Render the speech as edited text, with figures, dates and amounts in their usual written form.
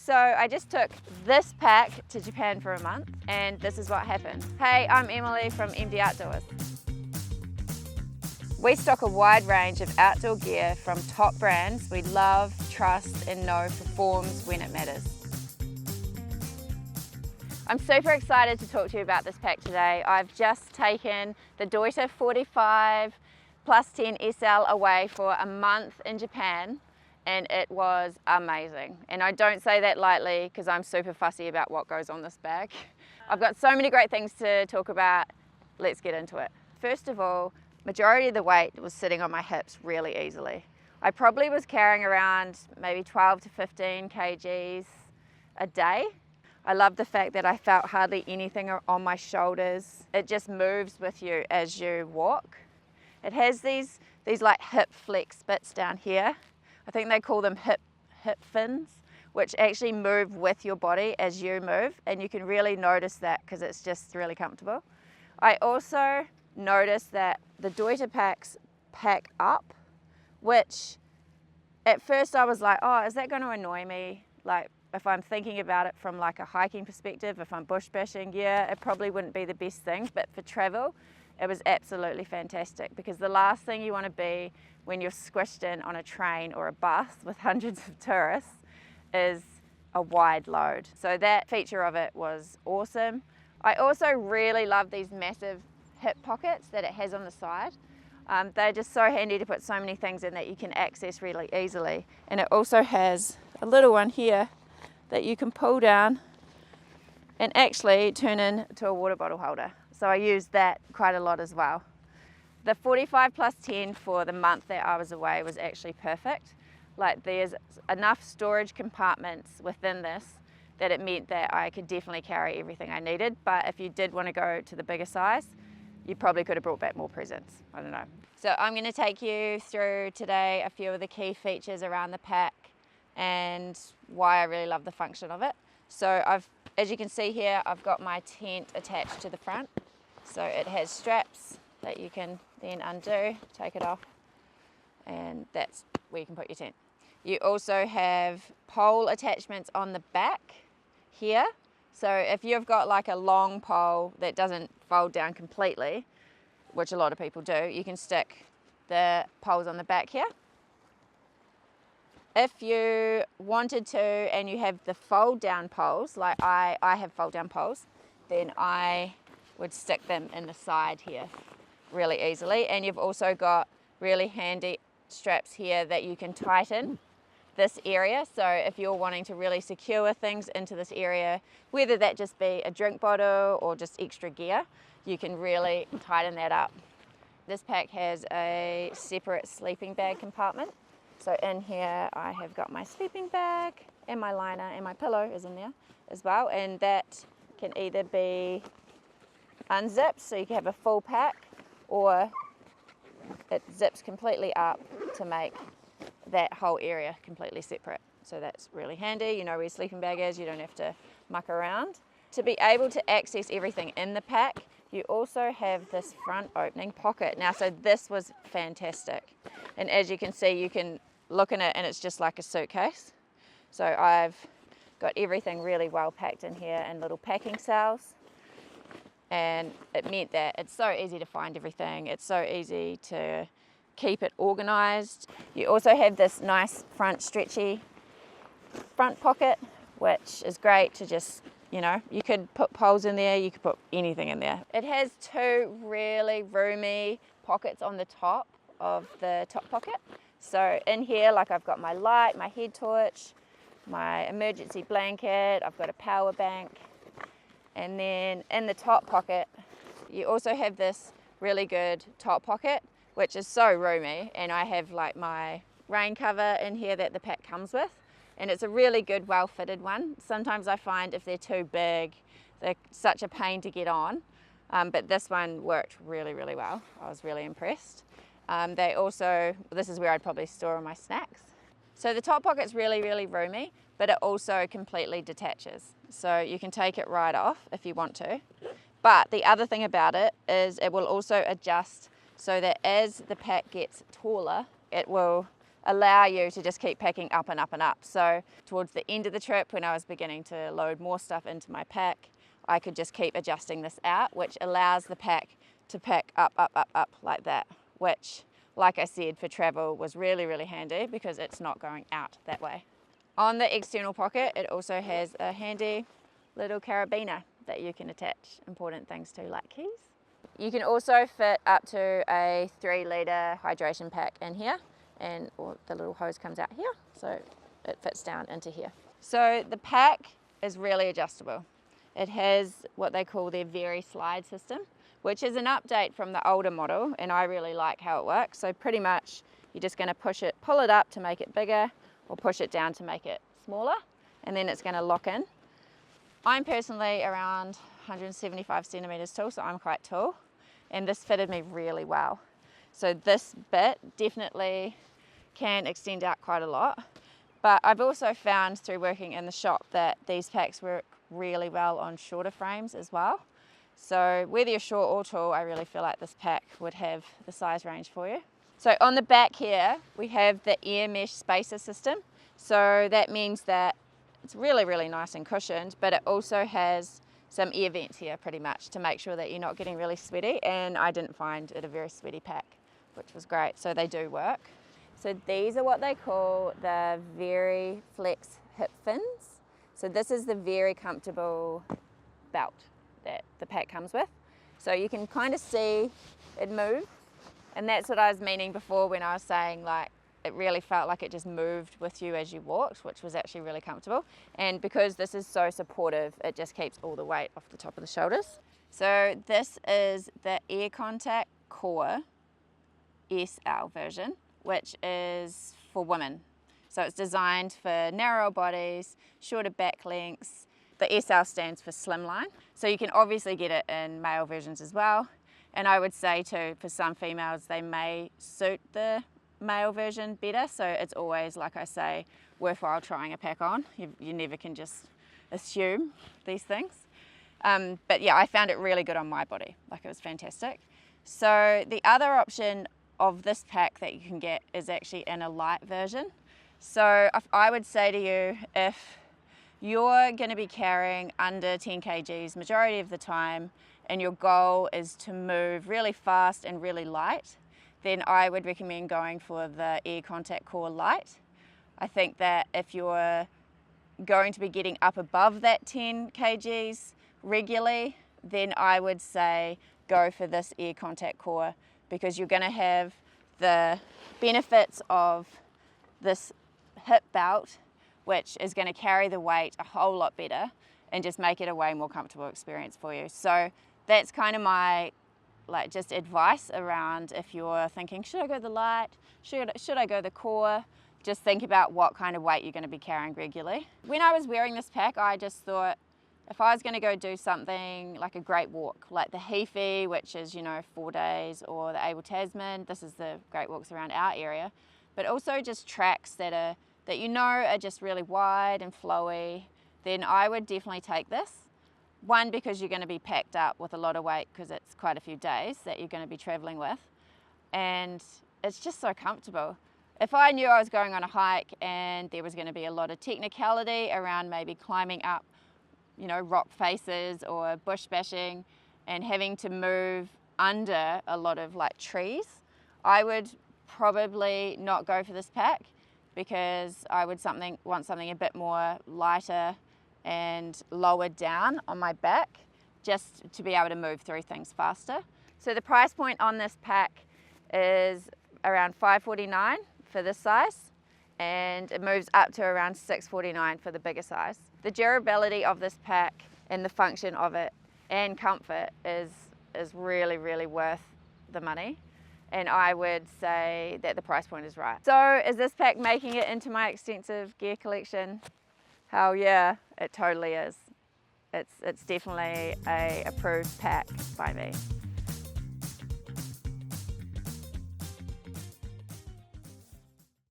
So I just took this pack to Japan for a month and this is what happened. Hey, I'm Emily from MD Outdoors. We stock a wide range of outdoor gear from top brands we love, trust and know performs when it matters. I'm super excited to talk to you about this pack today. I've just taken the Deuter 45 plus 10 SL away for a month in Japan and it was amazing. And I don't say that lightly because I'm super fussy about what goes on this bag. I've got so many great things to talk about. Let's get into it. First of all, majority of the weight was sitting on my hips really easily. I probably was carrying around maybe 12 to 15 kgs a day. I love the fact that I felt hardly anything on my shoulders. It just moves with you as you walk. It has these like hip flex bits down here. I think they call them hip fins, which actually move with your body as you move, and you can really notice that because it's just really comfortable. I also noticed that the Deuter packs pack up, which at first I was like, oh, is that going to annoy me? Like if I'm thinking about it from like a hiking perspective, if I'm bush bashing, yeah, it probably wouldn't be the best thing, but for travel, it was absolutely fantastic because the last thing you want to be when you're squished in on a train or a bus with hundreds of tourists is a wide load. So that feature of it was awesome. I also really love these massive hip pockets that it has on the side. They're just so handy to put so many things in that you can access really easily. And it also has a little one here that you can pull down and actually turn into a water bottle holder. So I used that quite a lot as well. The 45 plus 10 for the month that I was away was actually perfect. Like there's enough storage compartments within this that it meant that I could definitely carry everything I needed. But if you did want to go to the bigger size, you probably could have brought back more presents. I don't know. So I'm going to take you through today a few of the key features around the pack and why I really love the function of it. So as you can see here, I've got my tent attached to the front. So it has straps that you can then undo, take it off, and that's where you can put your tent. You also have pole attachments on the back here. So if you've got like a long pole that doesn't fold down completely, which a lot of people do, you can stick the poles on the back here. If you wanted to and you have the fold down poles, like I have fold down poles, then I would stick them in the side here really easily. And you've also got really handy straps here that you can tighten this area. So if you're wanting to really secure things into this area, whether that just be a drink bottle or just extra gear, you can really tighten that up. This pack has a separate sleeping bag compartment. So in here I have got my sleeping bag and my liner, and my pillow is in there as well, and that can either be unzipped so you can have a full pack, or it zips completely up to make that whole area completely separate. So that's really handy. You know where your sleeping bag is, you don't have to muck around. To be able to access everything in the pack, you also have this front opening pocket. Now, so this was fantastic. And as you can see, you can look in it and it's just like a suitcase. So I've got everything really well packed in here in little packing cells. And it meant that it's so easy to find everything. It's so easy to keep it organized. You also have this nice front stretchy front pocket, which is great to just, you know, you could put poles in there, you could put anything in there. It has two really roomy pockets on the top of the top pocket. So in here, like I've got my light, my head torch, my emergency blanket, I've got a power bank. And then in the top pocket, you also have this really good top pocket, which is so roomy. And I have like my rain cover in here that the pack comes with. And it's a really good, well-fitted one. Sometimes I find if they're too big, they're such a pain to get on. But this one worked really, really well. I was really impressed. They also, this is where I'd probably store all my snacks. So the top pocket's really, really roomy, but it also completely detaches. So you can take it right off if you want to. But the other thing about it is it will also adjust so that as the pack gets taller, it will allow you to just keep packing up and up and up. So towards the end of the trip, when I was beginning to load more stuff into my pack, I could just keep adjusting this out, which allows the pack to pack up, up, up, up like that, which, like I said, for travel was really, really handy because it's not going out that way. On the external pocket, it also has a handy little carabiner that you can attach important things to, like keys. You can also fit up to a 3-litre hydration pack in here, and the little hose comes out here, so it fits down into here. So the pack is really adjustable. It has what they call their Very Slide system, which is an update from the older model, and I really like how it works. So pretty much you're just going to pull it up to make it bigger, or push it down to make it smaller, and then it's going to lock in. I'm personally around 175 centimeters tall, so I'm quite tall, and this fitted me really well. So this bit definitely can extend out quite a lot, but I've also found through working in the shop that these packs work really well on shorter frames as well. So whether you're short or tall, I really feel like this pack would have the size range for you. So on the back here, we have the air mesh spacer system. So that means that it's really, really nice and cushioned, but it also has some air vents here pretty much to make sure that you're not getting really sweaty, and I didn't find it a very sweaty pack, which was great. So they do work. So these are what they call the Very Flex hip fins. So this is the very comfortable belt that the pack comes with. So you can kind of see it move, and that's what I was meaning before when I was saying like it really felt like it just moved with you as you walked, which was actually really comfortable. And because this is so supportive, it just keeps all the weight off the top of the shoulders. So this is the Aircontact Core SL version, which is for women. So it's designed for narrower bodies, shorter back lengths. The SL stands for slimline. So you can obviously get it in male versions as well. And I would say too, for some females, they may suit the male version better. So it's always, like I say, worthwhile trying a pack on. You never can just assume these things. But yeah, I found it really good on my body. Like, it was fantastic. So the other option of this pack that you can get is actually in a light version. So I would say to you, if you're going to be carrying under 10 kgs majority of the time, and your goal is to move really fast and really light, then I would recommend going for the Aircontact Core Light. I think that if you're going to be getting up above that 10 kgs regularly, then I would say go for this Aircontact Core, because you're going to have the benefits of this hip belt, which is going to carry the weight a whole lot better and just make it a way more comfortable experience for you. So that's kind of my just advice around if you're thinking, should I go the light? Should I go the core? Just think about what kind of weight you're going to be carrying regularly. When I was wearing this pack, I just thought, if I was going to go do something like a great walk, like the Heafy, which is, 4 days, or the Abel Tasman, this is the great walks around our area, but also just tracks that are just really wide and flowy, then I would definitely take this. One, because you're going to be packed up with a lot of weight because it's quite a few days that you're going to be traveling with, and it's just so comfortable. If I knew I was going on a hike and there was going to be a lot of technicality around maybe climbing up, rock faces or bush bashing and having to move under a lot of trees, I would probably not go for this pack, because I would want something a bit more lighter and lower down on my back, just to be able to move through things faster. So the price point on this pack is around $549 for this size, and it moves up to around $649 for the bigger size. The durability of this pack and the function of it and comfort is really, really worth the money. And I would say that the price point is right. So is this pack making it into my extensive gear collection? Hell yeah, it totally is. It's definitely a approved pack by me.